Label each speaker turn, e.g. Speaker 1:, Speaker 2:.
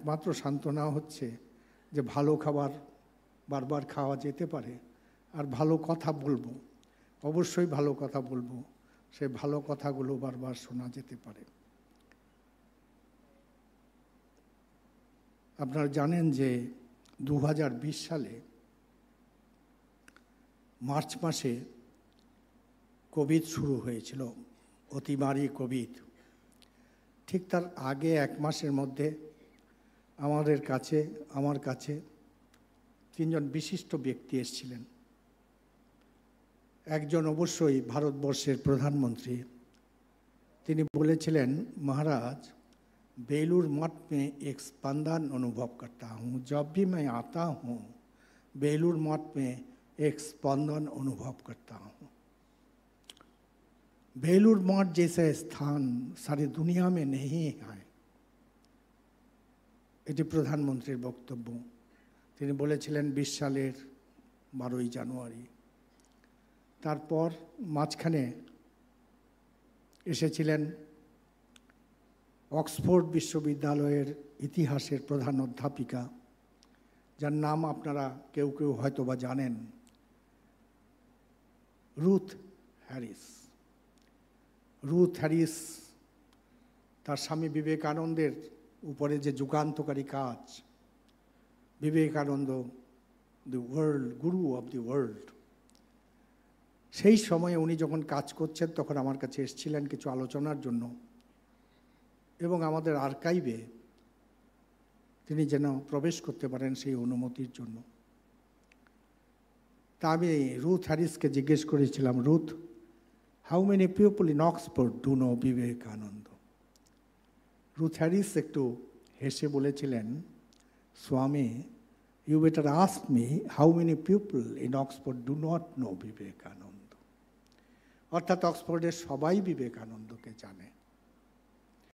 Speaker 1: একমাত্র সান্ত্বনা হচ্ছে যে ভালো খাবার বারবার খাওয়া যেতে পারে, আর ভালো কথা বলবো, অবশ্যই ভালো কথা বলবো, সে ভালো কথাগুলো বারবার শোনা যেতে পারে। আপনারা জানেন যে 2020 সালে মার্চ মাসে কোভিড শুরু হয়েছিল, অতিমারী কোভিড। ঠিক তার আগে 1 মাসের মধ্যে আমার কাছে 3 জন বিশিষ্ট ব্যক্তি এসেছিলেন। একজন অবশ্যই ভারতবর্ষের প্রধানমন্ত্রী। তিনি বলেছিলেন, মহারাজ, बेलूर मठ में एक स्पंदन अनुभव करता हूँ, जब भी मैं आता हूँ बेलूर मठ में एक स्पंदन अनुभव करता हूँ। बेलूर मठ जैसे स्थान सारी दुनिया में नहीं है। এটি প্রধানমন্ত্রীর বক্তব্য। তিনি বলেছিলেন 20 সালের 12ই জানুয়ারি। তারপর মাঝখানে এসেছিলেন অক্সফোর্ড বিশ্ববিদ্যালয়ের ইতিহাসের প্রধান অধ্যাপিকা, যার নাম আপনারা কেউ কেউ হয়তো বা জানেন, রুথ হ্যারিস। রুথ হ্যারিস তার স্বামী বিবেকানন্দের উপরে যে যুগান্তকারী কাজ, Vivekananda the world, Guru of the world, সেই সময়ে উনি যখন কাজ করছেন তখন আমার কাছে এসেছিলেন কিছু আলোচনার জন্য, এবং আমাদের আর্কাইভে তিনি যেন প্রবেশ করতে পারেন সেই অনুমতির জন্য। তা আমি রুথ হ্যারিসকে জিজ্ঞেস করেছিলাম, Ruth, how many people in Oxford do know Vivekananda? Ruth Harris একটু হেসে বলেছিলেন, Swami, you better ask me how many people in Oxford do not know Vivekananda. অর্থাৎ অক্সফোর্ডের সবাই বিবেকানন্দকে জানে।